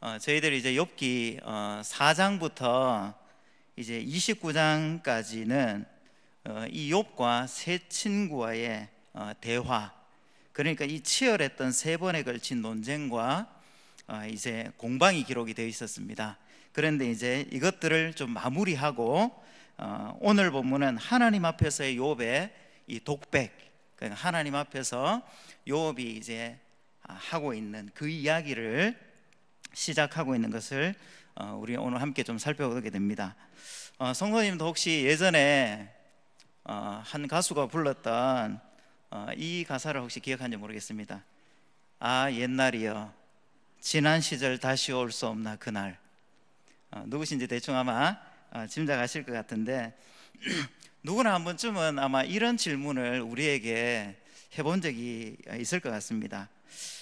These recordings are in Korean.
저희들이 이제 욥기 4장부터 이제 29장까지는 이 욥과 세 친구와의 대화, 그러니까 이 치열했던 세 번에 걸친 논쟁과 이제 공방이 기록이 되어 있었습니다. 그런데 이제 이것들을 좀 마무리하고 오늘 본문은 하나님 앞에서의 욥의 이 독백, 그러니까 하나님 앞에서 욥이 이제 하고 있는 그 이야기를 시작하고 있는 것을 우리 오늘 함께 좀 살펴보게 됩니다. 성도님도 혹시 예전에 한 가수가 불렀던 이 가사를 혹시 기억하는지 모르겠습니다. 아 옛날이여 지난 시절 다시 올 수 없나 그날. 누구신지 대충 아마 짐작하실 것 같은데 누구나 한 번쯤은 아마 이런 질문을 우리에게 해본 적이 있을 것 같습니다.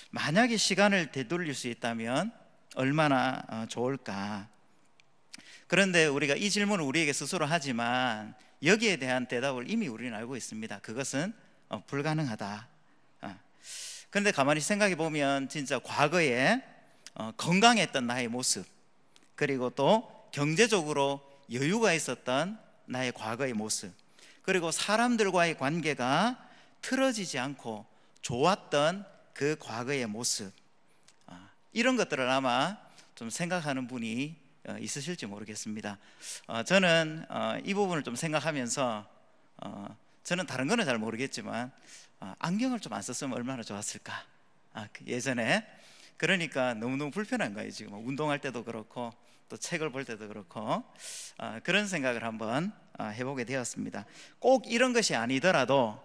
만약에 시간을 되돌릴 수 있다면 얼마나 좋을까? 그런데 우리가 이 질문을 우리에게 스스로 하지만 여기에 대한 대답을 이미 우리는 알고 있습니다. 그것은 불가능하다. 그런데 가만히 생각해 보면 진짜 과거에 건강했던 나의 모습, 그리고 또 경제적으로 여유가 있었던 나의 과거의 모습, 그리고 사람들과의 관계가 틀어지지 않고 좋았던 그 과거의 모습, 이런 것들을 아마 좀 생각하는 분이 있으실지 모르겠습니다. 저는 이 부분을 좀 생각하면서 저는 다른 거는 잘 모르겠지만 안경을 좀 안 썼으면 얼마나 좋았을까. 예전에 그러니까 너무너무 불편한 거예요. 지금 운동할 때도 그렇고 또 책을 볼 때도 그렇고 그런 생각을 한번 해보게 되었습니다. 꼭 이런 것이 아니더라도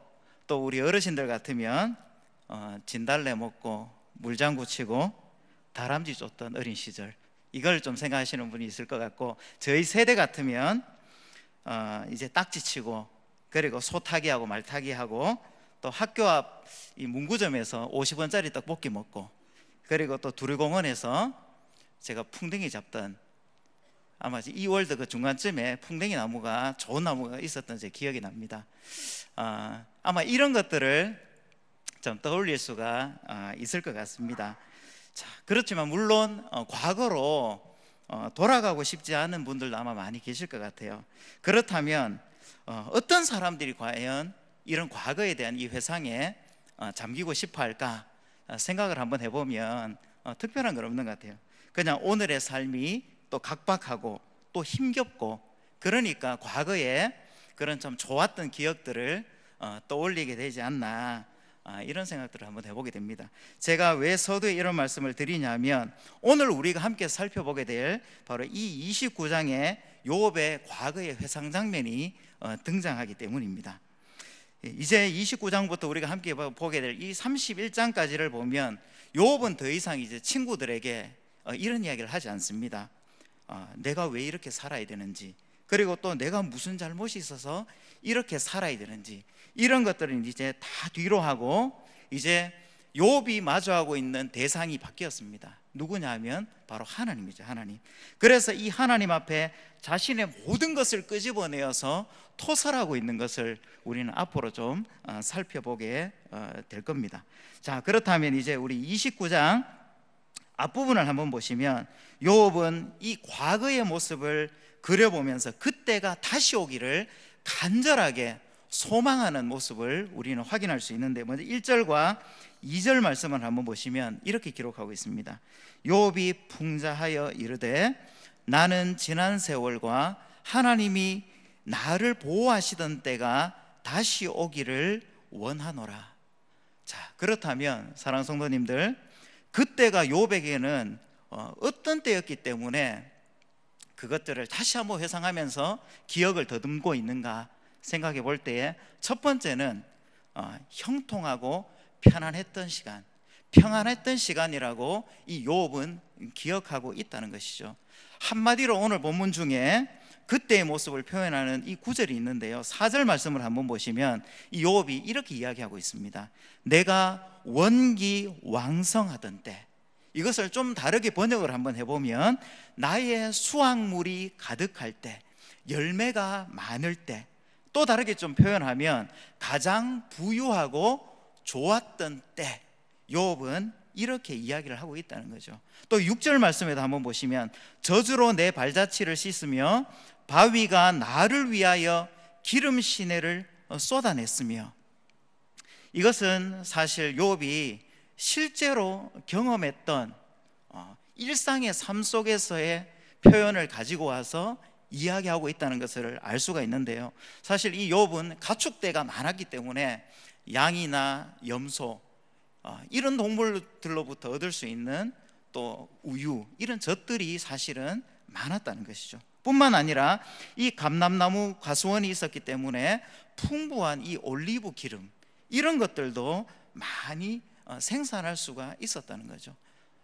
또 우리 어르신들 같으면 진달래 먹고 물장구 치고 다람쥐 쫓던 어린 시절, 이걸 좀 생각하시는 분이 있을 것 같고, 저희 세대 같으면 이제 딱지치고 그리고 소타기하고 말타기하고 또 학교 앞 이 문구점에서 50원짜리 떡볶이 먹고, 그리고 또 두리공원에서 제가 풍뎅이 잡던, 아마 이월드 그 중간쯤에 풍뎅이 나무가 좋은 나무가 있었던 제 기억이 납니다. 아마 이런 것들을 좀 떠올릴 수가 있을 것 같습니다. 자, 그렇지만 물론 과거로 돌아가고 싶지 않은 분들도 아마 많이 계실 것 같아요. 그렇다면 어떤 사람들이 과연 이런 과거에 대한 이 회상에 잠기고 싶어 할까 생각을 한번 해보면 특별한 건 없는 것 같아요. 그냥 오늘의 삶이 또 각박하고 또 힘겹고, 그러니까 과거에 그런 참 좋았던 기억들을 떠올리게 되지 않나, 이런 생각들을 한번 해보게 됩니다. 제가 왜 서두에 이런 말씀을 드리냐면, 오늘 우리가 함께 살펴보게 될 바로 이 29장의 욥의 과거의 회상 장면이 등장하기 때문입니다. 이제 29장부터 우리가 함께 보게 될 이 31장까지를 보면 욥은 더 이상 이제 친구들에게 이런 이야기를 하지 않습니다. 내가 왜 이렇게 살아야 되는지, 그리고 또 내가 무슨 잘못이 있어서 이렇게 살아야 되는지, 이런 것들은 이제 다 뒤로 하고 이제 욥이 마주하고 있는 대상이 바뀌었습니다. 누구냐 하면 바로 하나님이죠. 하나님. 그래서 이 하나님 앞에 자신의 모든 것을 끄집어내어서 토설하고 있는 것을 우리는 앞으로 좀 살펴보게 될 겁니다. 자, 그렇다면 이제 우리 29장 앞부분을 한번 보시면 욥은 이 과거의 모습을 그려보면서 그때가 다시 오기를 간절하게 소망하는 모습을 우리는 확인할 수 있는데, 먼저 1절과 2절 말씀을 한번 보시면 이렇게 기록하고 있습니다. 욥이 풍자하여 이르되 나는 지난 세월과 하나님이 나를 보호하시던 때가 다시 오기를 원하노라. 자, 그렇다면 사랑하는 성도님들, 그때가 욥에게는 어떤 때였기 때문에 그것들을 다시 한번 회상하면서 기억을 더듬고 있는가 생각해 볼 때에, 첫 번째는 형통하고 편안했던 시간, 평안했던 시간이라고 이 욥은 기억하고 있다는 것이죠. 한마디로 오늘 본문 중에 그때의 모습을 표현하는 이 구절이 있는데요, 4절 말씀을 한번 보시면 이 욥이 이렇게 이야기하고 있습니다. 내가 원기왕성하던 때, 이것을 좀 다르게 번역을 한번 해보면 나의 수확물이 가득할 때, 열매가 많을 때, 또 다르게 좀 표현하면 가장 부유하고 좋았던 때 욥은 이렇게 이야기를 하고 있다는 거죠. 또 6절 말씀에도 한번 보시면 저주로 내 발자취를 씻으며 바위가 나를 위하여 기름 시내를 쏟아냈으며, 이것은 사실 욥이 실제로 경험했던 일상의 삶 속에서의 표현을 가지고 와서 이야기하고 있다는 것을 알 수가 있는데요. 사실 이 욥은 가축대가 많았기 때문에 양이나 염소 이런 동물들로부터 얻을 수 있는 또 우유, 이런 젖들이 사실은 많았다는 것이죠. 뿐만 아니라 이 감람나무 과수원이 있었기 때문에 풍부한 이 올리브 기름, 이런 것들도 많이 생산할 수가 있었다는 거죠.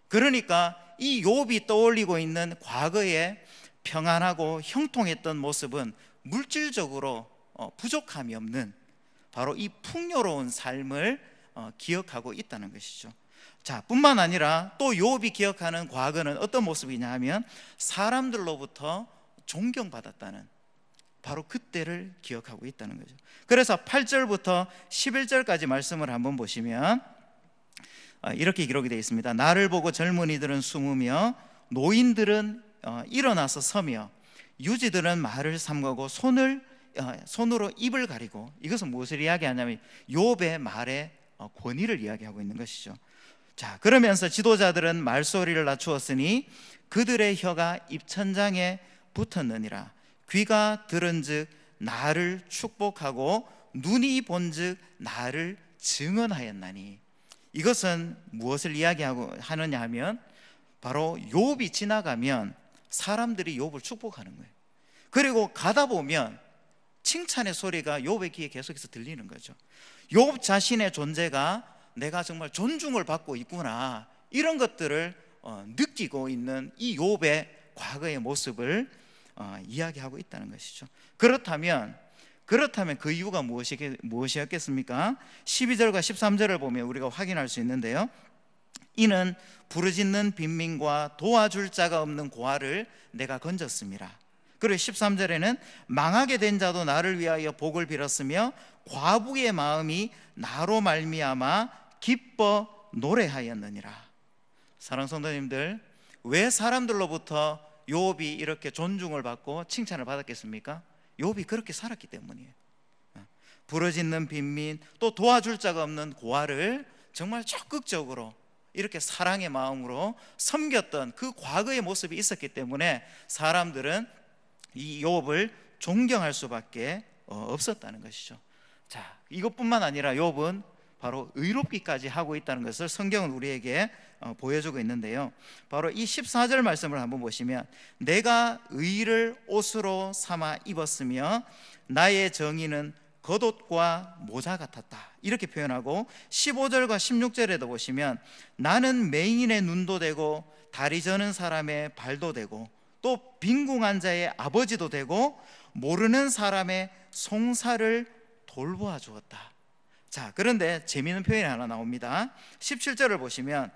그러니까 이 욥이 떠올리고 있는 과거의 평안하고 형통했던 모습은 물질적으로 부족함이 없는 바로 이 풍요로운 삶을 기억하고 있다는 것이죠. 자, 뿐만 아니라 또 욥이 기억하는 과거는 어떤 모습이냐 하면 사람들로부터 존경받았다는 바로 그때를 기억하고 있다는 거죠. 그래서 8절부터 11절까지 말씀을 한번 보시면 이렇게 기록이 되어 있습니다. 나를 보고 젊은이들은 숨으며 노인들은 일어나서 서며 유지들은 말을 삼가고 손으로 입을 가리고, 이것은 무엇을 이야기하냐면 욥의 말의 권위를 이야기하고 있는 것이죠. 자, 그러면서 지도자들은 말소리를 낮추었으니 그들의 혀가 입천장에 붙었느니라. 귀가 들은즉 나를 축복하고 눈이 본즉 나를 증언하였나니. 이것은 무엇을 이야기하고 하느냐 하면 바로 욥이 지나가면 사람들이 욥을 축복하는 거예요. 그리고 가다 보면 칭찬의 소리가 욥의 귀에 계속해서 들리는 거죠. 욥 자신의 존재가 내가 정말 존중을 받고 있구나, 이런 것들을 느끼고 있는 이 욥의 과거의 모습을 이야기하고 있다는 것이죠. 그렇다면 그 이유가 무엇이었겠습니까? 12절과 13절을 보면 우리가 확인할 수 있는데요. 이는 부르짖는 빈민과 도와줄 자가 없는 고아를 내가 건졌습니다. 그리고 13절에는 망하게 된 자도 나를 위하여 복을 빌었으며 과부의 마음이 나로 말미암아 기뻐 노래하였느니라. 사랑하는 성도님들, 왜 사람들로부터 욥이 이렇게 존중을 받고 칭찬을 받았겠습니까? 욥이 그렇게 살았기 때문이에요. 부르짖는 빈민, 또 도와줄 자가 없는 고아를 정말 적극적으로 이렇게 사랑의 마음으로 섬겼던 그 과거의 모습이 있었기 때문에 사람들은 이 욥을 존경할 수밖에 없었다는 것이죠. 자, 이것뿐만 아니라 욥은 바로 의롭기까지 하고 있다는 것을 성경은 우리에게 보여주고 있는데요. 바로 이 14절 말씀을 한번 보시면 내가 의를 옷으로 삼아 입었으며 나의 정의는 겉옷과 모자 같았다, 이렇게 표현하고 15절과 16절에도 보시면 나는 맹인의 눈도 되고 다리 저는 사람의 발도 되고 또 빈궁한 자의 아버지도 되고 모르는 사람의 송사를 돌보아 주었다. 자, 그런데 재미있는 표현이 하나 나옵니다. 17절을 보시면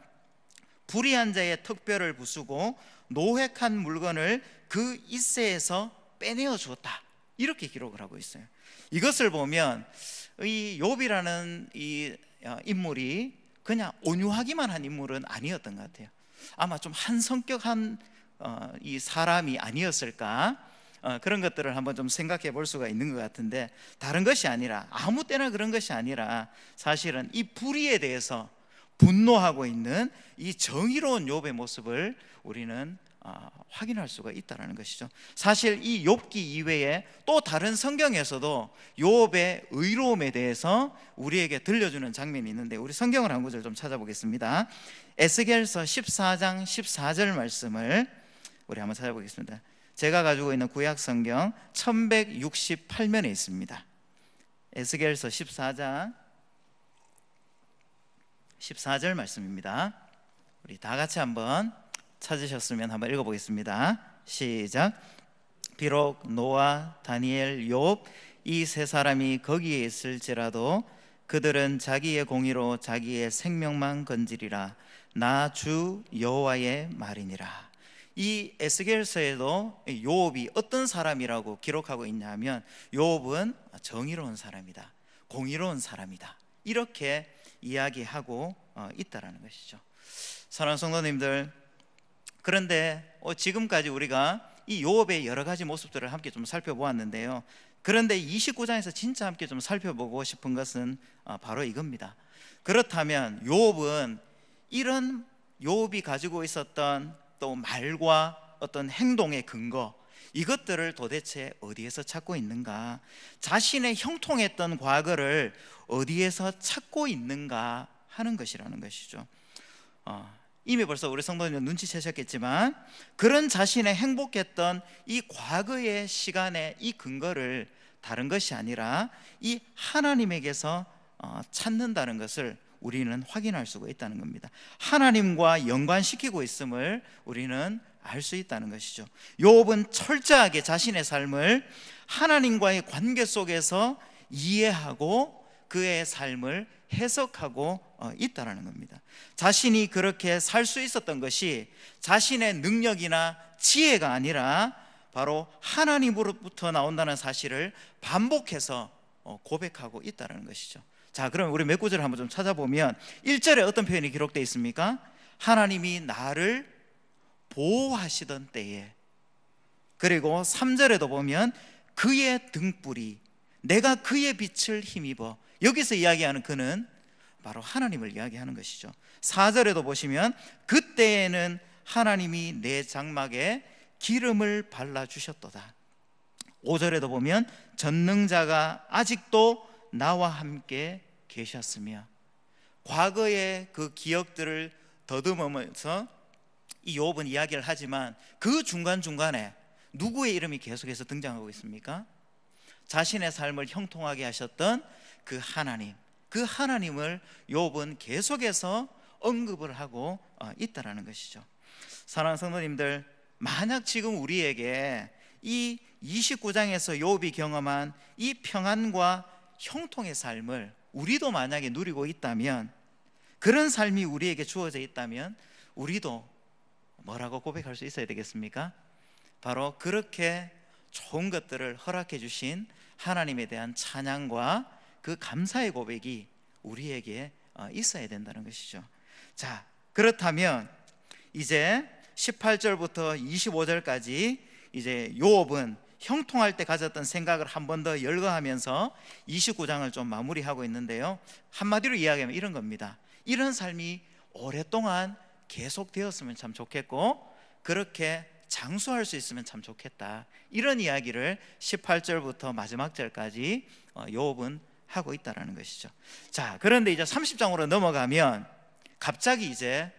불의한 자의 턱뼈를 부수고 노획한 물건을 그 이새에서 빼내어 주었다, 이렇게 기록을 하고 있어요. 이것을 보면 이 욥이라는 이 인물이 그냥 온유하기만 한 인물은 아니었던 것 같아요. 아마 좀 한성격한 이 사람이 아니었을까, 그런 것들을 한번 좀 생각해 볼 수가 있는 것 같은데, 다른 것이 아니라 아무 때나 그런 것이 아니라 사실은 이 불의에 대해서 분노하고 있는 이 정의로운 욥의 모습을 우리는 확인할 수가 있다는 것이죠. 사실 이 욥기 이외에 또 다른 성경에서도 욥의 의로움에 대해서 우리에게 들려주는 장면이 있는데, 우리 성경을 한 구절 좀 찾아보겠습니다. 에스겔서 14장 14절 말씀을 우리 한번 찾아보겠습니다. 제가 가지고 있는 구약 성경 1168면에 있습니다. 에스겔서 14장 14절 말씀입니다. 우리 다 같이 한번 찾으셨으면 한번 읽어보겠습니다. 시작. 비록 노아, 다니엘, 욥 이 세 사람이 거기에 있을지라도 그들은 자기의 공의로 자기의 생명만 건지리라. 나 주 여호와의 말이니라. 이 에스겔서에도 욥이 어떤 사람이라고 기록하고 있냐면 욥은 정의로운 사람이다, 공의로운 사람이다, 이렇게 이야기하고 있다라는 것이죠. 사랑하는 성도님들, 그런데 지금까지 우리가 이 욥의 여러 가지 모습들을 함께 좀 살펴보았는데요. 그런데 29장에서 진짜 함께 좀 살펴보고 싶은 것은 바로 이겁니다. 그렇다면 욥은 이런 욥이 가지고 있었던 또 말과 어떤 행동의 근거, 이것들을 도대체 어디에서 찾고 있는가? 자신의 형통했던 과거를 어디에서 찾고 있는가 하는 것이라는 것이죠. 이미 벌써 우리 성도님들 눈치채셨겠지만, 그런 자신의 행복했던 이 과거의 시간의 이 근거를 다른 것이 아니라 이 하나님에게서 찾는다는 것을 우리는 확인할 수가 있다는 겁니다. 하나님과 연관시키고 있음을 우리는 알 수 있다는 것이죠. 욥은 철저하게 자신의 삶을 하나님과의 관계 속에서 이해하고 그의 삶을 해석하고 있다는 겁니다. 자신이 그렇게 살 수 있었던 것이 자신의 능력이나 지혜가 아니라 바로 하나님으로부터 나온다는 사실을 반복해서 고백하고 있다는 것이죠. 자, 그럼 우리 몇 구절을 한번 좀 찾아보면 1절에 어떤 표현이 기록되어 있습니까? 하나님이 나를 보호하시던 때에. 그리고 3절에도 보면 그의 등불이, 내가 그의 빛을 힘입어. 여기서 이야기하는 그는 바로 하나님을 이야기하는 것이죠. 4절에도 보시면 그때에는 하나님이 내 장막에 기름을 발라주셨도다. 5절에도 보면 전능자가 아직도 나와 함께 계셨으며, 과거의 그 기억들을 더듬으면서 이 욥은 이야기를 하지만 그 중간중간에 누구의 이름이 계속해서 등장하고 있습니까? 자신의 삶을 형통하게 하셨던 그 하나님, 그 하나님을 욥은 계속해서 언급을 하고 있다는 것이죠. 사랑하는 성도님들, 만약 지금 우리에게 이 29장에서 욥이 경험한 이 평안과 형통의 삶을 우리도 만약에 누리고 있다면, 그런 삶이 우리에게 주어져 있다면 우리도 뭐라고 고백할 수 있어야 되겠습니까? 바로 그렇게 좋은 것들을 허락해 주신 하나님에 대한 찬양과 그 감사의 고백이 우리에게 있어야 된다는 것이죠. 자, 그렇다면 이제 18절부터 25절까지 이제 욥은 형통할 때 가졌던 생각을 한 번 더 열거하면서 29장을 좀 마무리하고 있는데요, 한마디로 이야기하면 이런 겁니다. 이런 삶이 오랫동안 계속되었으면 참 좋겠고, 그렇게 장수할 수 있으면 참 좋겠다, 이런 이야기를 18절부터 마지막 절까지 욥은 하고 있다는 것이죠. 자, 그런데 이제 30장으로 넘어가면 갑자기 이제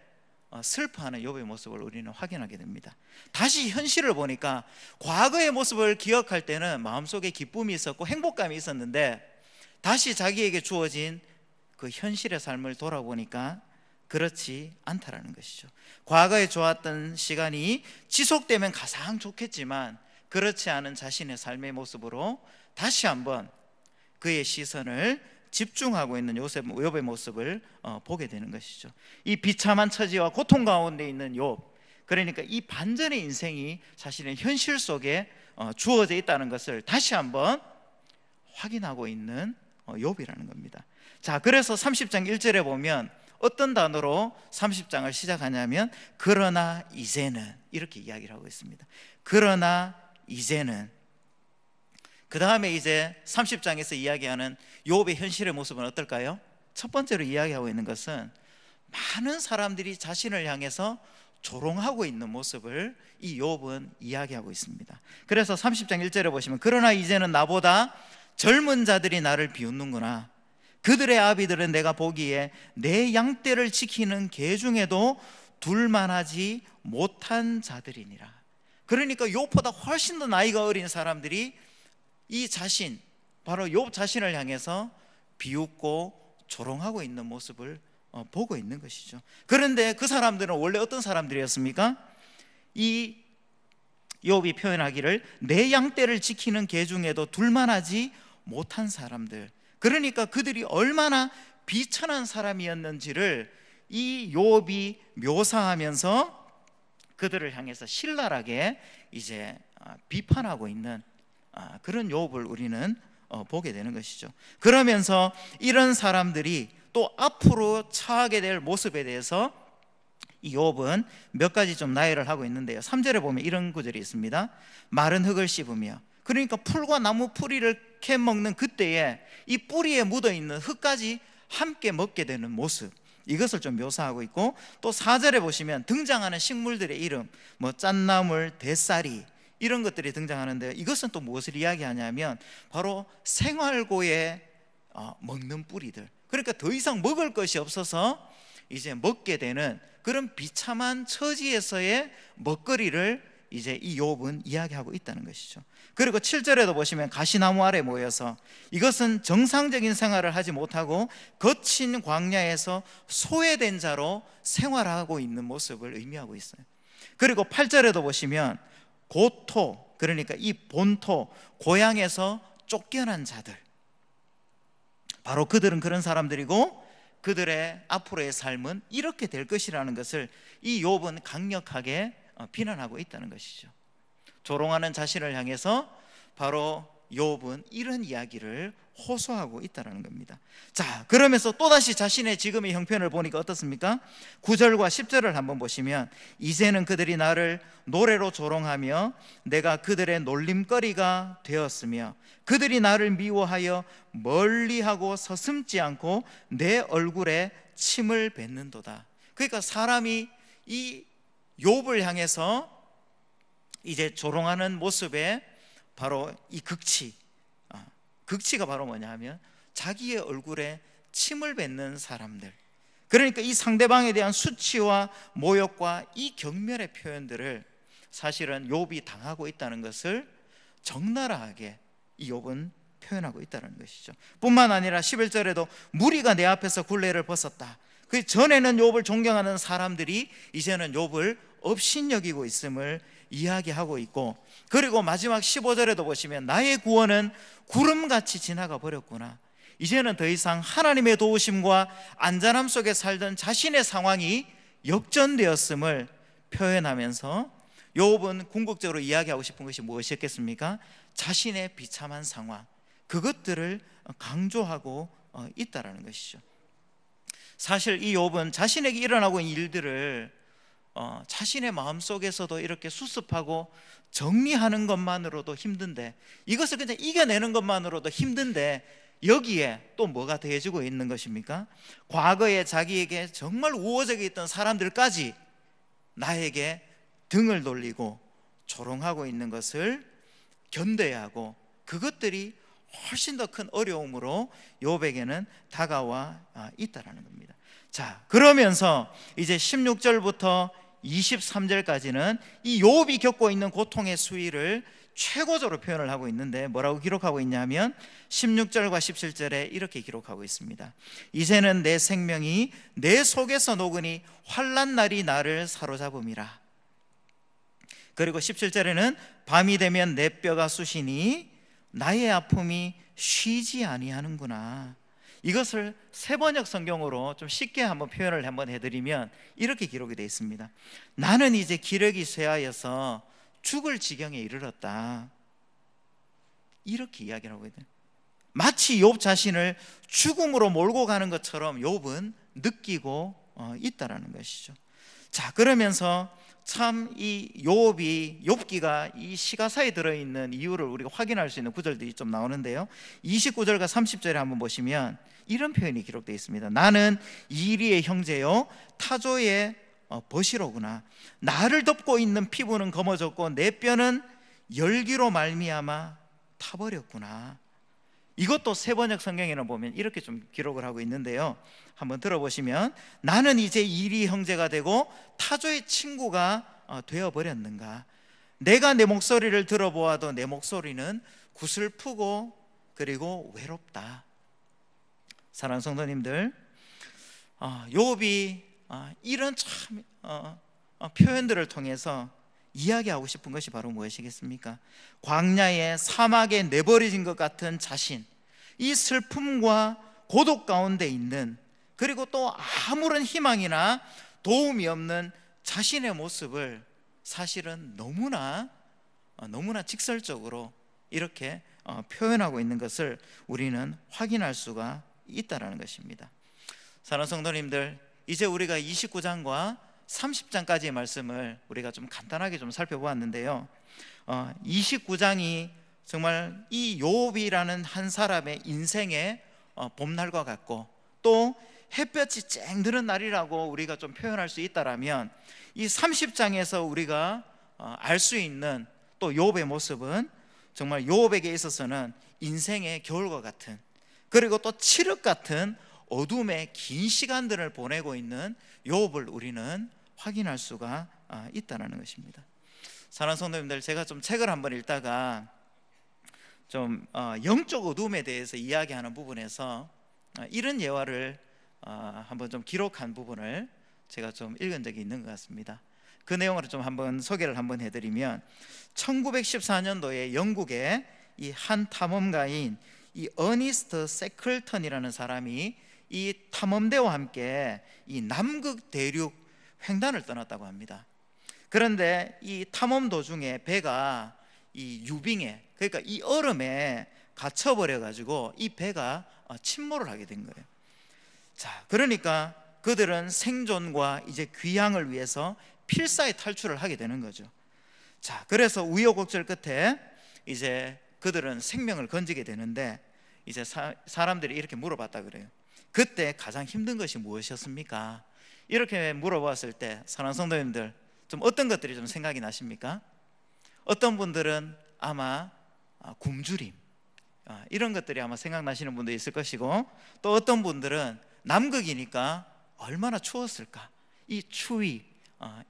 슬퍼하는 욥의 모습을 우리는 확인하게 됩니다. 다시 현실을 보니까 과거의 모습을 기억할 때는 마음속에 기쁨이 있었고 행복감이 있었는데, 다시 자기에게 주어진 그 현실의 삶을 돌아보니까 그렇지 않다라는 것이죠. 과거에 좋았던 시간이 지속되면 가장 좋겠지만 그렇지 않은 자신의 삶의 모습으로 다시 한번 그의 시선을 집중하고 있는 욥의 모습을 보게 되는 것이죠. 이 비참한 처지와 고통 가운데 있는 욥, 그러니까 이 반전의 인생이 자신의 현실 속에 주어져 있다는 것을 다시 한번 확인하고 있는 욥이라는 겁니다. 자, 그래서 30장 1절에 보면 어떤 단어로 30장을 시작하냐면 그러나 이제는, 이렇게 이야기를 하고 있습니다. 그러나 이제는. 그 다음에 이제 30장에서 이야기하는 욥의 현실의 모습은 어떨까요? 첫 번째로 이야기하고 있는 것은 많은 사람들이 자신을 향해서 조롱하고 있는 모습을 이 욥은 이야기하고 있습니다. 그래서 30장 1절에 보시면 그러나 이제는 나보다 젊은 자들이 나를 비웃는구나. 그들의 아비들은 내가 보기에 내 양떼를 지키는 개 중에도 둘만하지 못한 자들이니라. 그러니까 욥보다 훨씬 더 나이가 어린 사람들이 이 자신, 바로 욥 자신을 향해서 비웃고 조롱하고 있는 모습을 보고 있는 것이죠. 그런데 그 사람들은 원래 어떤 사람들이었습니까? 이 욥이 표현하기를 내 양떼를 지키는 개 중에도 둘만하지 못한 사람들, 그러니까 그들이 얼마나 비천한 사람이었는지를 이 욥이 묘사하면서 그들을 향해서 신랄하게 이제 비판하고 있는 그런 욥을 우리는 보게 되는 것이죠. 그러면서 이런 사람들이 또 앞으로 처하게 될 모습에 대해서 이 욥은 몇 가지 좀 나열을 하고 있는데요. 3절에 보면 이런 구절이 있습니다. 마른 흙을 씹으며, 그러니까 풀과 나무 뿌리를 캐 먹는 그때에 이 뿌리에 묻어있는 흙까지 함께 먹게 되는 모습, 이것을 좀 묘사하고 있고, 또 4절에 보시면 등장하는 식물들의 이름, 뭐 짠나물, 대쌀이, 이런 것들이 등장하는데요. 이것은 또 무엇을 이야기하냐면 바로 생활고에 먹는 뿌리들, 그러니까 더 이상 먹을 것이 없어서 이제 먹게 되는 그런 비참한 처지에서의 먹거리를 이제 이 욥은 이야기하고 있다는 것이죠. 그리고 7절에도 보시면 가시나무 아래 모여서, 이것은 정상적인 생활을 하지 못하고 거친 광야에서 소외된 자로 생활하고 있는 모습을 의미하고 있어요. 그리고 8절에도 보시면 고토, 그러니까 이 본토 고향에서 쫓겨난 자들, 바로 그들은 그런 사람들이고 그들의 앞으로의 삶은 이렇게 될 것이라는 것을 이 욥은 강력하게 비난하고 있다는 것이죠. 조롱하는 자신을 향해서 바로 욥은 이런 이야기를 호소하고 있다는 겁니다. 자, 그러면서 또다시 자신의 지금의 형편을 보니까 어떻습니까? 9절과 10절을 한번 보시면, 이제는 그들이 나를 노래로 조롱하며 내가 그들의 놀림거리가 되었으며 그들이 나를 미워하여 멀리하고 서슴지 않고 내 얼굴에 침을 뱉는도다. 그러니까 사람이 이 욥을 향해서 이제 조롱하는 모습에 바로 이 극치가 바로 뭐냐 하면 자기의 얼굴에 침을 뱉는 사람들, 그러니까 이 상대방에 대한 수치와 모욕과 이 경멸의 표현들을 사실은 욥이 당하고 있다는 것을 적나라하게 이 욥은 표현하고 있다는 것이죠. 뿐만 아니라 11절에도 무리가 내 앞에서 굴레를 벗었다. 그 전에는 욥을 존경하는 사람들이 이제는 욥을 업신여기고 있음을 이야기하고 있고, 그리고 마지막 15절에도 보시면 나의 구원은 구름같이 지나가 버렸구나. 이제는 더 이상 하나님의 도우심과 안전함 속에 살던 자신의 상황이 역전되었음을 표현하면서 욥은 궁극적으로 이야기하고 싶은 것이 무엇이었겠습니까? 자신의 비참한 상황, 그것들을 강조하고 있다는 것이죠. 사실 이 욥은 자신에게 일어나고 있는 일들을 자신의 마음속에서도 이렇게 수습하고 정리하는 것만으로도 힘든데, 이것을 그냥 이겨내는 것만으로도 힘든데 여기에 또 뭐가 더해지고 있는 것입니까? 과거에 자기에게 정말 우호적이 있던 사람들까지 나에게 등을 돌리고 조롱하고 있는 것을 견뎌야 하고, 그것들이 훨씬 더 큰 어려움으로 욥에게는 다가와 있다는 겁니다. 자, 그러면서 이제 16절부터 23절까지는 이 욥이 겪고 있는 고통의 수위를 최고조로 표현을 하고 있는데, 뭐라고 기록하고 있냐면 16절과 17절에 이렇게 기록하고 있습니다. 이제는 내 생명이 내 속에서 녹으니 환난 날이 나를 사로잡음이라. 그리고 17절에는 밤이 되면 내 뼈가 쑤시니 나의 아픔이 쉬지 아니하는구나. 이것을 세번역 성경으로 좀 쉽게 한번 표현을 한번 해드리면 이렇게 기록이 되어 있습니다. 나는 이제 기력이 쇠하여서 죽을 지경에 이르렀다. 이렇게 이야기를 하고 있거든요. 마치 욥 자신을 죽음으로 몰고 가는 것처럼 욥은 느끼고 있다라는 것이죠. 자, 그러면서 참 이 욥기가 이 시가사에 들어있는 이유를 우리가 확인할 수 있는 구절들이 좀 나오는데요, 29절과 30절에 한번 보시면 이런 표현이 기록되어 있습니다. 나는 이리의 형제요 타조의 벗이로구나. 나를 덮고 있는 피부는 검어졌고 내 뼈는 열기로 말미암아 타버렸구나. 이것도 세번역 성경에는 보면 이렇게 좀 기록을 하고 있는데요, 한번 들어보시면, 나는 이제 이리 형제가 되고 타조의 친구가 되어버렸는가. 내가 내 목소리를 들어보아도 내 목소리는 구슬프고 그리고 외롭다. 사랑하는 성도님들, 욥이 이런 참 표현들을 통해서 이야기하고 싶은 것이 바로 무엇이겠습니까? 광야의 사막에 내버려진 것 같은 자신, 이 슬픔과 고독 가운데 있는, 그리고 또 아무런 희망이나 도움이 없는 자신의 모습을 사실은 너무나 직설적으로 이렇게 표현하고 있는 것을 우리는 확인할 수가 있다는 것입니다. 사랑하는 성도님들, 이제 우리가 29장과 30장까지의 말씀을 우리가 좀 간단하게 좀 살펴보았는데요. 29장이 정말 이 욥이라는 한 사람의 인생의 봄날과 같고, 또 햇볕이 쨍 드는 날이라고 우리가 좀 표현할 수 있다라면, 이 30장에서 우리가 알 수 있는 또 욥의 모습은 정말 욥에게 있어서는 인생의 겨울과 같은, 그리고 또 칠흑 같은 어둠의 긴 시간들을 보내고 있는 욥을 우리는 확인할 수가 있다는 것입니다. 사랑하는 성도님들, 제가 좀 책을 한번 읽다가 좀 영적 어둠에 대해서 이야기하는 부분에서 이런 예화를 한번 좀 기록한 부분을 제가 좀 읽은 적이 있는 것 같습니다. 그 내용을 좀 한번 소개를 한번 해드리면, 1914년도에 영국의 이 한 탐험가인 이 어니스트 세클턴이라는 사람이 이 탐험대와 함께 이 남극 대륙 횡단을 떠났다고 합니다. 그런데 이 탐험 도중에 배가 이 유빙에, 그러니까 이 얼음에 갇혀버려 가지고 이 배가 침몰을 하게 된 거예요. 자, 그러니까 그들은 생존과 이제 귀향을 위해서 필사의 탈출을 하게 되는 거죠. 자, 그래서 우여곡절 끝에 이제 그들은 생명을 건지게 되는데, 이제 사람들이 이렇게 물어봤다 그래요. 그때 가장 힘든 것이 무엇이었습니까? 이렇게 물어봤을 때 사랑하는 성도님들, 좀 어떤 것들이 좀 생각이 나십니까? 어떤 분들은 아마 굶주림, 이런 것들이 아마 생각나시는 분도 있을 것이고, 또 어떤 분들은 남극이니까 얼마나 추웠을까, 이 추위,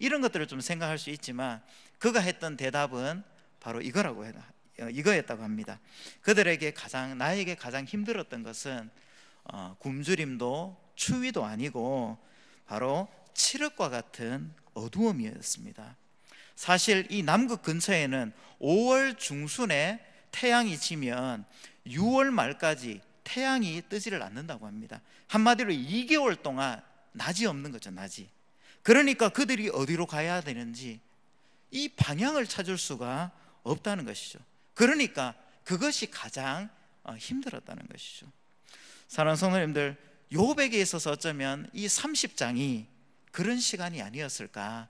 이런 것들을 좀 생각할 수 있지만, 그가 했던 대답은 바로 이거였다고 합니다. 그들에게 나에게 가장 힘들었던 것은 굶주림도 추위도 아니고 바로 칠흑과 같은 어두움이었습니다. 사실 이 남극 근처에는 5월 중순에 태양이 지면 6월 말까지 태양이 뜨지를 않는다고 합니다. 한마디로 2개월 동안 낮이 없는 거죠, 낮이. 그러니까 그들이 어디로 가야 되는지 이 방향을 찾을 수가 없다는 것이죠. 그러니까 그것이 가장 힘들었다는 것이죠. 사랑하는 성도님들, 욥에게 있어서 어쩌면 이 30장이 그런 시간이 아니었을까,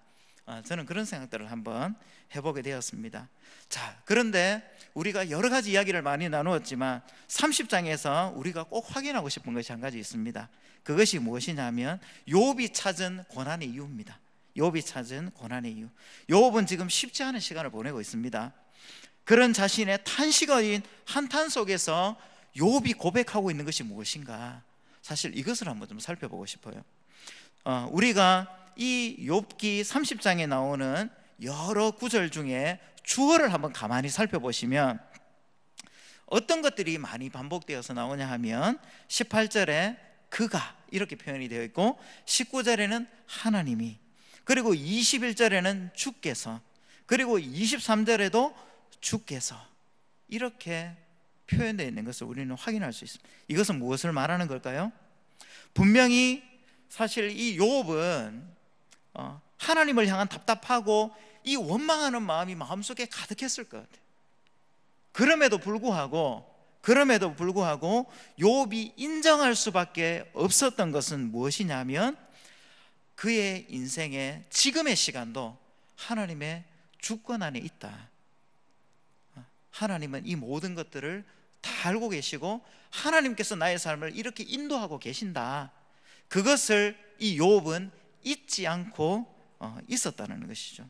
저는 그런 생각들을 한번 해보게 되었습니다. 자, 그런데 우리가 여러 가지 이야기를 많이 나누었지만 30장에서 우리가 꼭 확인하고 싶은 것이 한 가지 있습니다. 그것이 무엇이냐면 욥이 찾은 고난의 이유입니다. 욥이 찾은 고난의 이유. 욥은 지금 쉽지 않은 시간을 보내고 있습니다. 그런 자신의 탄식어린 한탄 속에서 욥이 고백하고 있는 것이 무엇인가, 사실 이것을 한번 좀 살펴보고 싶어요. 우리가 이 욥기 30장에 나오는 여러 구절 중에 주어를 한번 가만히 살펴보시면 어떤 것들이 많이 반복되어서 나오냐 하면 18절에 그가 이렇게 표현이 되어 있고, 19절에는 하나님이, 그리고 21절에는 주께서, 그리고 23절에도 주께서, 이렇게 표현되어 있는 것을 우리는 확인할 수 있습니다. 이것은 무엇을 말하는 걸까요? 분명히 사실 이 욥은 하나님을 향한 답답하고 이 원망하는 마음이 마음속에 가득했을 것 같아요. 그럼에도 불구하고 욥이 인정할 수밖에 없었던 것은 무엇이냐면, 그의 인생의 지금의 시간도 하나님의 주권 안에 있다. 하나님은 이 모든 것들을 다 알고 계시고 하나님께서 나의 삶을 이렇게 인도하고 계신다. 그것을 이 욥은 잊지 않고 있었다는 것이죠.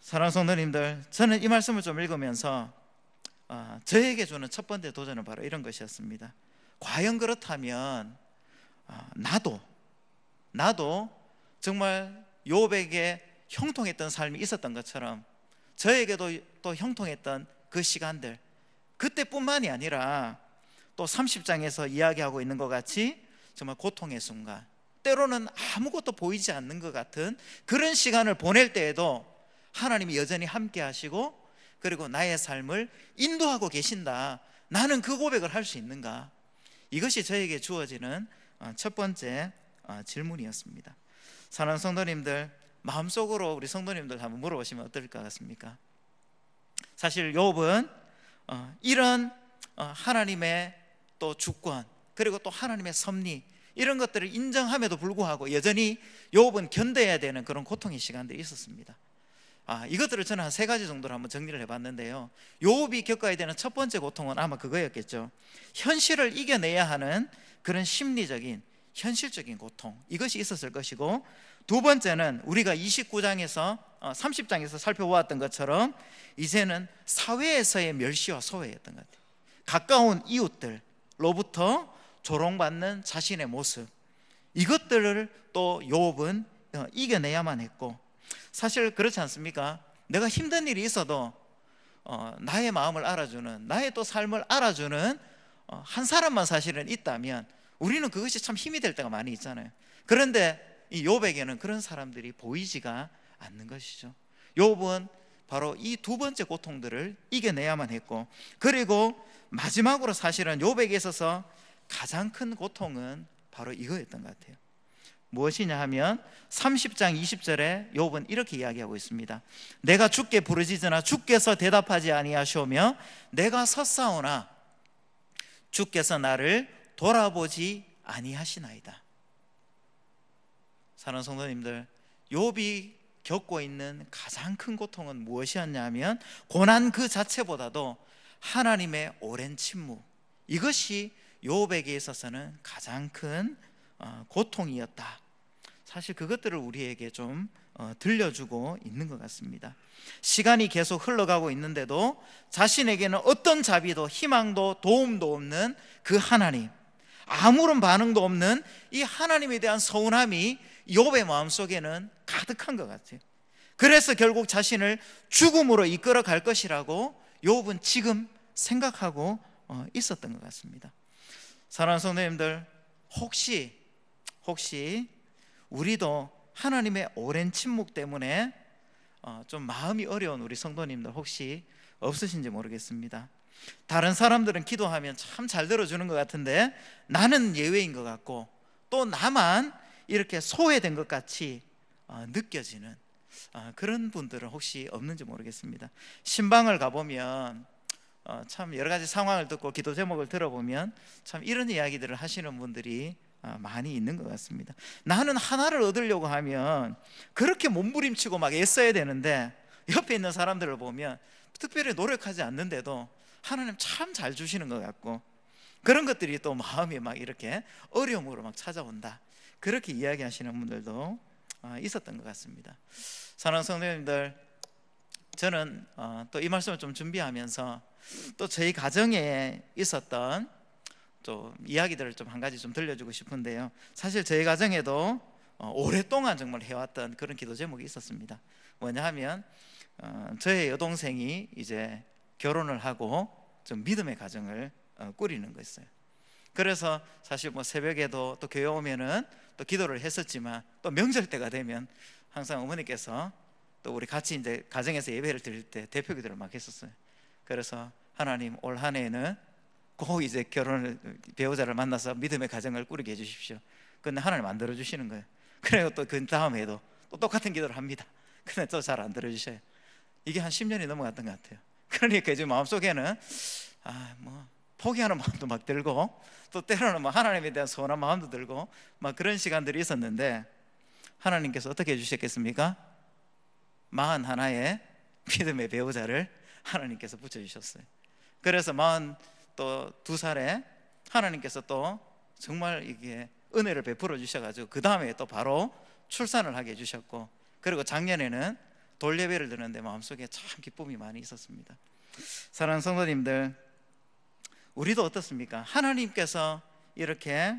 사랑하는 성도님들, 저는 이 말씀을 좀 읽으면서 저에게 주는 첫 번째 도전은 바로 이런 것이었습니다. 과연 그렇다면 나도 정말 욥에게 형통했던 삶이 있었던 것처럼 저에게도 또 형통했던 그 시간들, 그때뿐만이 아니라 또 30장에서 이야기하고 있는 것 같이 정말 고통의 순간, 때로는 아무것도 보이지 않는 것 같은 그런 시간을 보낼 때에도 하나님이 여전히 함께 하시고, 그리고 나의 삶을 인도하고 계신다. 나는 그 고백을 할 수 있는가? 이것이 저에게 주어지는 첫 번째 질문이었습니다. 사랑하는 성도님들, 마음속으로 우리 성도님들 한번 물어보시면 어떨 것 같습니까? 사실 욥은 이런 하나님의 또 주권, 그리고 또 하나님의 섭리, 이런 것들을 인정함에도 불구하고 여전히 욥은 견뎌야 되는 그런 고통의 시간들이 있었습니다. 이것들을 저는 한 3가지 정도로 한번 정리를 해봤는데요. 욥이 겪어야 되는 첫 번째 고통은 아마 그거였겠죠. 현실을 이겨내야 하는 그런 심리적인 현실적인 고통, 이것이 있었을 것이고, 두 번째는 우리가 29장에서 30장에서 살펴보았던 것처럼 이제는 사회에서의 멸시와 소외였던 것 같아요. 가까운 이웃들로부터 조롱받는 자신의 모습, 이것들을 또 욥은 이겨내야만 했고, 사실 그렇지 않습니까? 내가 힘든 일이 있어도 나의 마음을 알아주는, 나의 또 삶을 알아주는 한 사람만 사실은 있다면 우리는 그것이 참 힘이 될 때가 많이 있잖아요. 그런데 이 욥에게는 그런 사람들이 보이지가 않는 것이죠. 욥은 바로 이 두 번째 고통들을 이겨내야만 했고, 그리고 마지막으로 사실은 욥에게 있어서 가장 큰 고통은 바로 이거였던 것 같아요. 무엇이냐 하면 30장 20절에 욥은 이렇게 이야기하고 있습니다. 내가 주께 부르짖으나 주께서 대답하지 아니하시오며 내가 섰사오나 주께서 나를 돌아보지 아니하시나이다. 사랑하는 성도님들, 욥이 겪고 있는 가장 큰 고통은 무엇이었냐면 고난 그 자체보다도 하나님의 오랜 침묵, 이것이 욥에게 있어서는 가장 큰 고통이었다. 사실 그것들을 우리에게 좀 들려주고 있는 것 같습니다. 시간이 계속 흘러가고 있는데도 자신에게는 어떤 자비도 희망도 도움도 없는 그 하나님, 아무런 반응도 없는 이 하나님에 대한 서운함이 욥의 마음속에는 가득한 것 같아요. 그래서 결국 자신을 죽음으로 이끌어 갈 것이라고 욥은 지금 생각하고 있었던 것 같습니다. 사랑하는 성도님들, 혹시 우리도 하나님의 오랜 침묵 때문에 좀 마음이 어려운 우리 성도님들 혹시 없으신지 모르겠습니다. 다른 사람들은 기도하면 참 잘 들어주는 것 같은데 나는 예외인 것 같고, 또 나만 이렇게 소외된 것 같이 느껴지는 그런 분들은 혹시 없는지 모르겠습니다. 신방을 가보면 참 여러 가지 상황을 듣고 기도 제목을 들어보면 참 이런 이야기들을 하시는 분들이 많이 있는 것 같습니다. 나는 하나를 얻으려고 하면 그렇게 몸부림치고 막 애써야 되는데 옆에 있는 사람들을 보면 특별히 노력하지 않는데도 하나님 참 잘 주시는 것 같고, 그런 것들이 또 마음이 막 이렇게 어려움으로 막 찾아온다, 그렇게 이야기하시는 분들도 있었던 것 같습니다. 사랑하는 성도님들, 저는 또 이 말씀을 좀 준비하면서 또 저희 가정에 있었던 또 이야기들을 좀 한 가지 좀 들려주고 싶은데요. 사실 저희 가정에도 오랫동안 정말 해왔던 그런 기도 제목이 있었습니다. 뭐냐 하면 저의 여동생이 이제 결혼을 하고 좀 믿음의 가정을 꾸리는 거였어요. 그래서 사실 뭐 새벽에도 또 교회 오면은 또 기도를 했었지만, 또 명절 때가 되면 항상 어머니께서 또 우리 같이 이제 가정에서 예배를 드릴 때 대표 기도를 막 했었어요. 그래서 하나님, 올 한 해에는 꼭 이제 배우자를 만나서 믿음의 가정을 꾸리게 해주십시오. 근데 하나님 안 들어주시는 거예요. 그리고 또 그 다음 해도 또 똑같은 기도를 합니다. 근데 또 잘 안 들어주셔요. 이게 한 10년이 넘어갔던 것 같아요. 그러니까 이제 마음속에는 뭐 포기하는 마음도 막 들고, 또 때로는 뭐 하나님에 대한 서운한 마음도 들고 막 그런 시간들이 있었는데, 하나님께서 어떻게 해주셨겠습니까? 41의 믿음의 배우자를 하나님께서 붙여주셨어요. 그래서 42살에 하나님께서 또 정말 이게 은혜를 베풀어 주셔가지고 그 다음에 또 바로 출산을 하게 해주셨고, 그리고 작년에는 돌예배를 드는데 마음속에 참 기쁨이 많이 있었습니다. 사랑하는 성도님들, 우리도 어떻습니까? 하나님께서 이렇게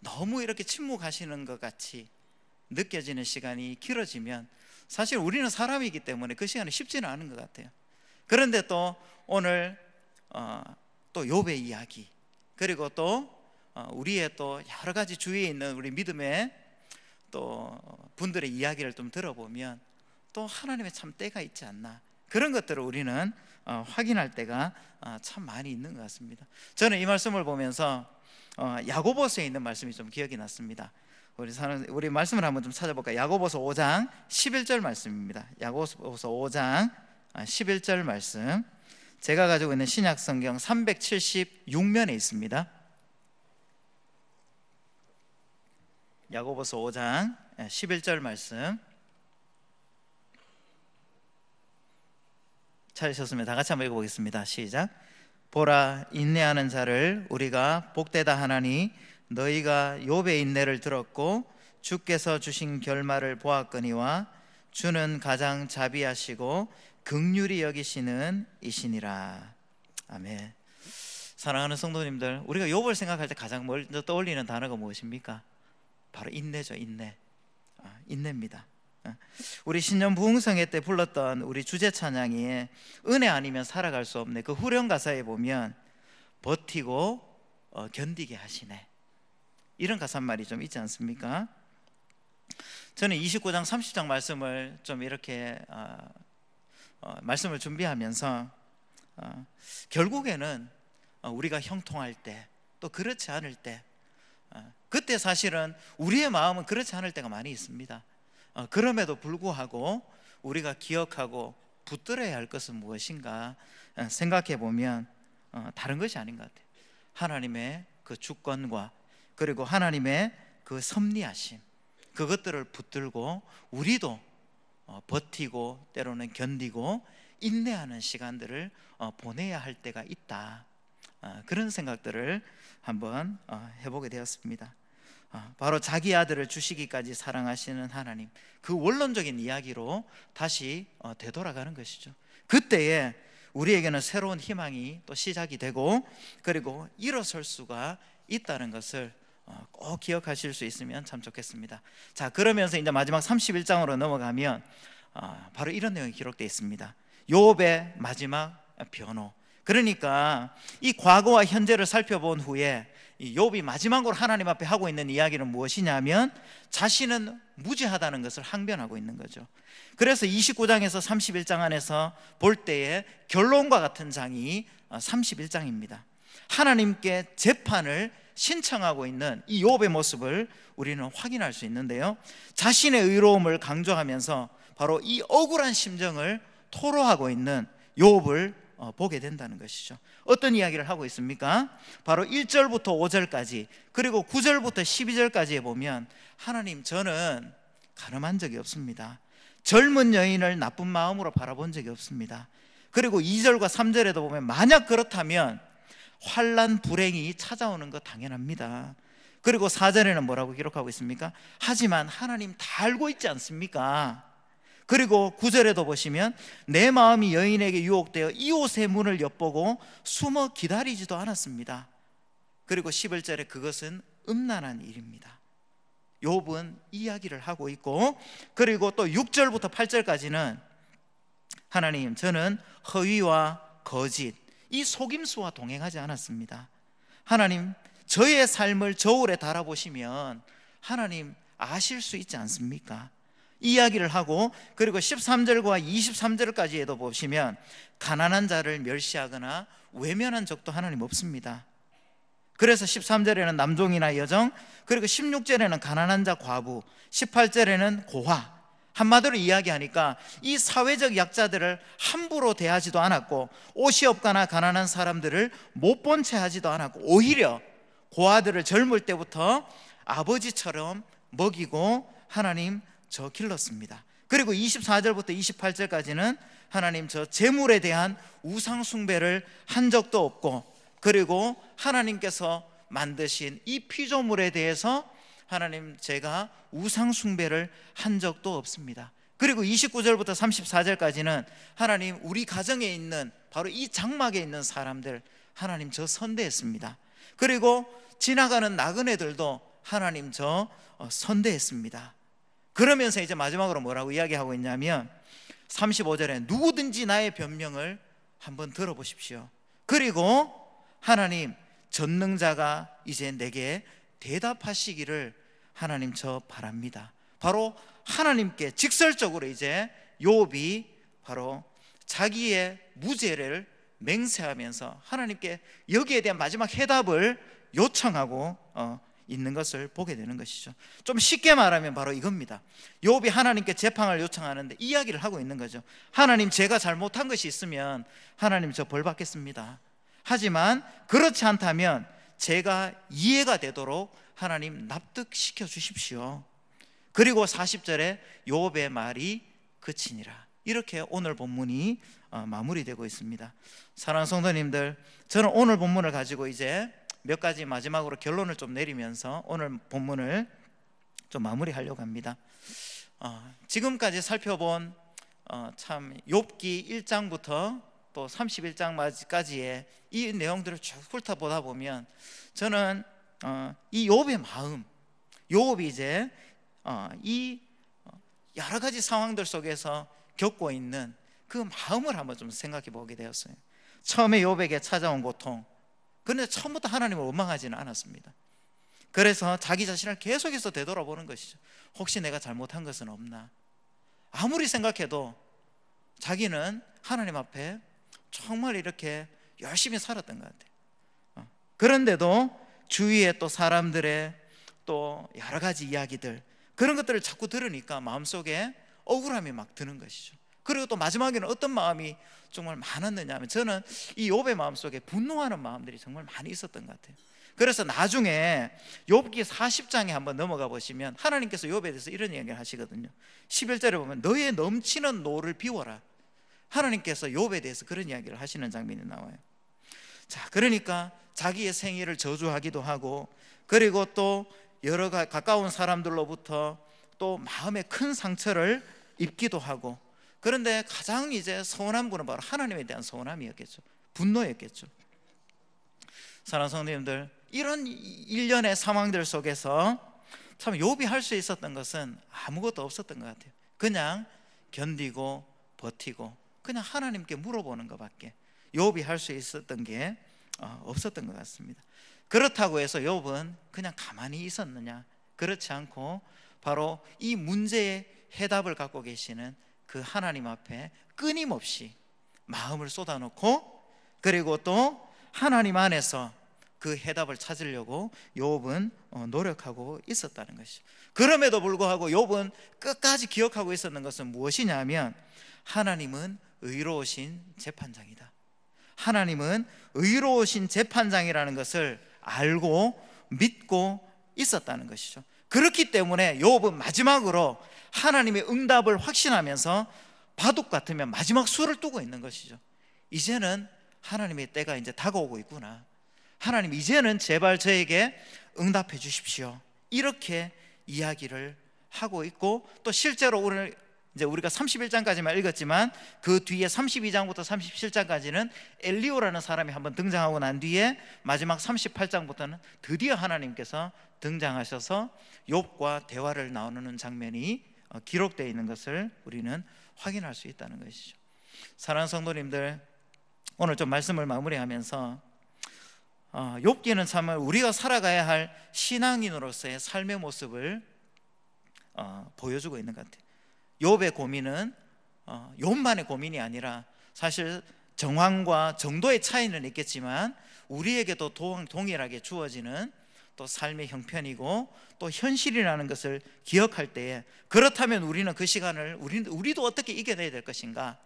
너무 이렇게 침묵하시는 것 같이 느껴지는 시간이 길어지면 사실 우리는 사람이기 때문에 그 시간이 쉽지는 않은 것 같아요. 그런데 또 오늘 또 욥의 이야기, 그리고 또 우리의 또 여러 가지 주위에 있는 우리 믿음의 또 분들의 이야기를 좀 들어보면 또 하나님의 참 때가 있지 않나, 그런 것들을 우리는 확인할 때가 참 많이 있는 것 같습니다. 저는 이 말씀을 보면서 야고보서에 있는 말씀이 좀 기억이 났습니다. 우리 말씀을 한번 좀 찾아볼까요? 야고보서 5장 11절 말씀입니다. 야고보서 5장 11절 말씀, 제가 가지고 있는 신약성경 376면에 있습니다. 야고보서 5장 11절 말씀 찾으셨으면 다 같이 한번 읽어보겠습니다. 시작. 보라, 인내하는 자를 우리가 복되다 하나니 너희가 욥의 인내를 들었고 주께서 주신 결말을 보았거니와 주는 가장 자비하시고 긍휼히 여기시는 이시니라. 아멘. 사랑하는 성도님들, 우리가 욥을 생각할 때 가장 먼저 떠올리는 단어가 무엇입니까? 바로 인내죠. 인내입니다. 우리 신년 부흥성회 때 불렀던 우리 주제 찬양이 은혜 아니면 살아갈 수 없네, 그 후렴 가사에 보면 버티고 견디게 하시네, 이런 가사말이 좀 있지 않습니까? 저는 29장 30장 말씀을 좀 이렇게 말씀을 준비하면서 결국에는 우리가 형통할 때, 또 그렇지 않을 때, 그때 사실은 우리의 마음은 그렇지 않을 때가 많이 있습니다. 그럼에도 불구하고 우리가 기억하고 붙들어야 할 것은 무엇인가 생각해 보면 다른 것이 아닌 것 같아요. 하나님의 그 주권과 그리고 하나님의 그 섭리하심, 그것들을 붙들고 우리도 버티고 때로는 견디고 인내하는 시간들을 보내야 할 때가 있다. 그런 생각들을 한번 해보게 되었습니다. 바로 자기 아들을 주시기까지 사랑하시는 하나님, 그 원론적인 이야기로 다시 되돌아가는 것이죠. 그때에 우리에게는 새로운 희망이 또 시작이 되고 그리고 일어설 수가 있다는 것을 꼭 기억하실 수 있으면 참 좋겠습니다. 자, 그러면서 이제 마지막 31장으로 넘어가면 바로 이런 내용이 기록되어 있습니다. 욥의 마지막 변호. 그러니까 이 과거와 현재를 살펴본 후에 이 욥이 마지막으로 하나님 앞에 하고 있는 이야기는 무엇이냐면 자신은 무죄하다는 것을 항변하고 있는 거죠. 그래서 29장에서 31장 안에서 볼 때에 결론과 같은 장이 31장입니다. 하나님께 재판을 신청하고 있는 이 욥의 모습을 우리는 확인할 수 있는데요, 자신의 의로움을 강조하면서 바로 이 억울한 심정을 토로하고 있는 욥을 보게 된다는 것이죠. 어떤 이야기를 하고 있습니까? 바로 1절부터 5절까지 그리고 9절부터 12절까지에 보면 하나님, 저는 가늠한 적이 없습니다. 젊은 여인을 나쁜 마음으로 바라본 적이 없습니다. 그리고 2절과 3절에도 보면 만약 그렇다면 환난 불행이 찾아오는 거 당연합니다. 그리고 4절에는 뭐라고 기록하고 있습니까? 하지만 하나님 다 알고 있지 않습니까? 그리고 9절에도 보시면 내 마음이 여인에게 유혹되어 이웃의 문을 엿보고 숨어 기다리지도 않았습니다. 그리고 11절에 그것은 음란한 일입니다. 욥은 이야기를 하고 있고, 그리고 또 6절부터 8절까지는 하나님, 저는 허위와 거짓, 이 속임수와 동행하지 않았습니다. 하나님, 저의 삶을 저울에 달아보시면 하나님 아실 수 있지 않습니까? 이야기를 하고, 그리고 13절과 23절까지에도 보시면 가난한 자를 멸시하거나 외면한 적도 하나님 없습니다. 그래서 13절에는 남종이나 여종, 그리고 16절에는 가난한 자 과부, 18절에는 고아, 한마디로 이야기하니까 이 사회적 약자들을 함부로 대하지도 않았고, 옷이 없거나 가난한 사람들을 못 본 채 하지도 않았고, 오히려 고아들을 젊을 때부터 아버지처럼 먹이고 하나님 저 길렀습니다. 그리고 24절부터 28절까지는 하나님 저 재물에 대한 우상 숭배를 한 적도 없고, 그리고 하나님께서 만드신 이 피조물에 대해서 하나님 제가 우상 숭배를 한 적도 없습니다. 그리고 29절부터 34절까지는 하나님 우리 가정에 있는 바로 이 장막에 있는 사람들 하나님 저 선대했습니다. 그리고 지나가는 나그네들도 하나님 저 선대했습니다. 그러면서 이제 마지막으로 뭐라고 이야기하고 있냐면 35절에 누구든지 나의 변명을 한번 들어보십시오. 그리고 하나님 전능자가 이제 내게 대답하시기를 하나님 저 바랍니다. 바로 하나님께 직설적으로 이제 욥이 바로 자기의 무죄를 맹세하면서 하나님께 여기에 대한 마지막 해답을 요청하고 있는 것을 보게 되는 것이죠. 좀 쉽게 말하면 바로 이겁니다. 욥이 하나님께 재판을 요청하는데 이야기를 하고 있는 거죠. 하나님, 제가 잘못한 것이 있으면 하나님 저 벌 받겠습니다. 하지만 그렇지 않다면 제가 이해가 되도록 하나님 납득시켜 주십시오. 그리고 40절에 욥의 말이 그치니라. 이렇게 오늘 본문이 마무리되고 있습니다. 사랑하는 성도님들, 저는 오늘 본문을 가지고 이제 몇 가지 마지막으로 결론을 좀 내리면서 오늘 본문을 좀 마무리하려고 합니다. 지금까지 살펴본 참 욥기 1장부터 또 31장까지의 이 내용들을 쭉 훑어보다 보면 저는 이 욥의 마음, 욥이 이제 이 여러 가지 상황들 속에서 겪고 있는 그 마음을 한번 좀 생각해 보게 되었어요. 처음에 욥에게 찾아온 고통, 그런데 처음부터 하나님을 원망하지는 않았습니다. 그래서 자기 자신을 계속해서 되돌아보는 것이죠. 혹시 내가 잘못한 것은 없나? 아무리 생각해도 자기는 하나님 앞에 정말 이렇게 열심히 살았던 것 같아요. 그런데도 주위에 또 사람들의 또 여러 가지 이야기들, 그런 것들을 자꾸 들으니까 마음속에 억울함이 막 드는 것이죠. 그리고 또 마지막에는 어떤 마음이 정말 많았느냐 하면, 저는 이 욥의 마음속에 분노하는 마음들이 정말 많이 있었던 것 같아요. 그래서 나중에 욥기 40장에 한번 넘어가 보시면 하나님께서 욥에 대해서 이런 이야기를 하시거든요. 11절에 보면 너의 넘치는 노를 비워라. 하나님께서 욥에 대해서 그런 이야기를 하시는 장면이 나와요. 자, 그러니까 자기의 생애를 저주하기도 하고, 그리고 또 여러 가까운 사람들로부터 또 마음에 큰 상처를 입기도 하고, 그런데 가장 이제 서운한 분은 바로 하나님에 대한 서운함이었겠죠. 분노였겠죠. 사랑하는 성도님들, 이런 일련의 상황들 속에서 참 욥이 할 수 있었던 것은 아무것도 없었던 것 같아요. 그냥 견디고 버티고 그냥 하나님께 물어보는 것밖에 욥이 할 수 있었던 게 없었던 것 같습니다. 그렇다고 해서 욥은 그냥 가만히 있었느냐? 그렇지 않고 바로 이 문제의 해답을 갖고 계시는 그 하나님 앞에 끊임없이 마음을 쏟아놓고, 그리고 또 하나님 안에서 그 해답을 찾으려고 욥은 노력하고 있었다는 것이죠. 그럼에도 불구하고 욥은 끝까지 기억하고 있었는 것은 무엇이냐면, 하나님은 의로우신 재판장이다. 하나님은 의로우신 재판장이라는 것을 알고 믿고 있었다는 것이죠. 그렇기 때문에 욥은 마지막으로 하나님의 응답을 확신하면서 바둑 같으면 마지막 수를 두고 있는 것이죠. 이제는 하나님의 때가 이제 다가오고 있구나. 하나님, 이제는 제발 저에게 응답해 주십시오. 이렇게 이야기를 하고 있고, 또 실제로 오늘 이제 우리가 31장까지만 읽었지만 그 뒤에 32장부터 37장까지는 엘리오라는 사람이 한번 등장하고 난 뒤에 마지막 38장부터는 드디어 하나님께서 등장하셔서 욥과 대화를 나누는 장면이 기록되어 있는 것을 우리는 확인할 수 있다는 것이죠. 사랑하는 성도님들, 오늘 좀 말씀을 마무리하면서 욥기는 참 우리가 살아가야 할 신앙인으로서의 삶의 모습을 보여주고 있는 것 같아요. 욥의 고민은 욥만의 고민이 아니라 사실 정황과 정도의 차이는 있겠지만 우리에게도 동일하게 주어지는 또 삶의 형편이고 또 현실이라는 것을 기억할 때에, 그렇다면 우리는 그 시간을 우리도 어떻게 이겨내야 될 것인가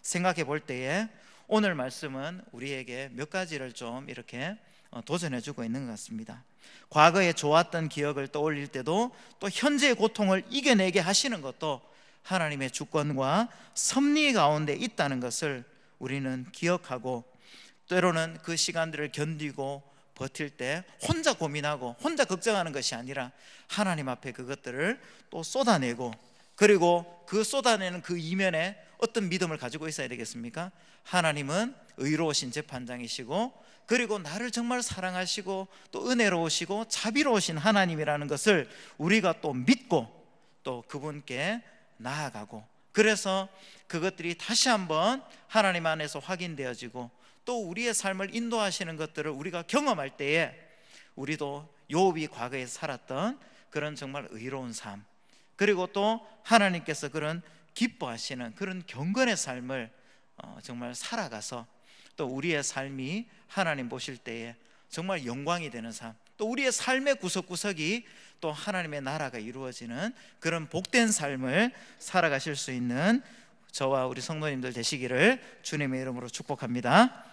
생각해 볼 때에 오늘 말씀은 우리에게 몇 가지를 좀 이렇게 도전해 주고 있는 것 같습니다. 과거에 좋았던 기억을 떠올릴 때도 또 현재의 고통을 이겨내게 하시는 것도 하나님의 주권과 섭리 가운데 있다는 것을 우리는 기억하고, 때로는 그 시간들을 견디고 버틸 때 혼자 고민하고 혼자 걱정하는 것이 아니라 하나님 앞에 그것들을 또 쏟아내고, 그리고 그 쏟아내는 그 이면에 어떤 믿음을 가지고 있어야 되겠습니까? 하나님은 의로우신 재판장이시고, 그리고 나를 정말 사랑하시고 또 은혜로우시고 자비로우신 하나님이라는 것을 우리가 또 믿고 또 그분께 나아가고, 그래서 그것들이 다시 한번 하나님 안에서 확인되어지고 또 우리의 삶을 인도하시는 것들을 우리가 경험할 때에 우리도 욥이 과거에 살았던 그런 정말 의로운 삶, 그리고 또 하나님께서 그런 기뻐하시는 그런 경건의 삶을 정말 살아가서 또 우리의 삶이 하나님 보실 때에 정말 영광이 되는 삶, 또 우리의 삶의 구석구석이 또 하나님의 나라가 이루어지는 그런 복된 삶을 살아가실 수 있는 저와 우리 성도님들 되시기를 주님의 이름으로 축복합니다.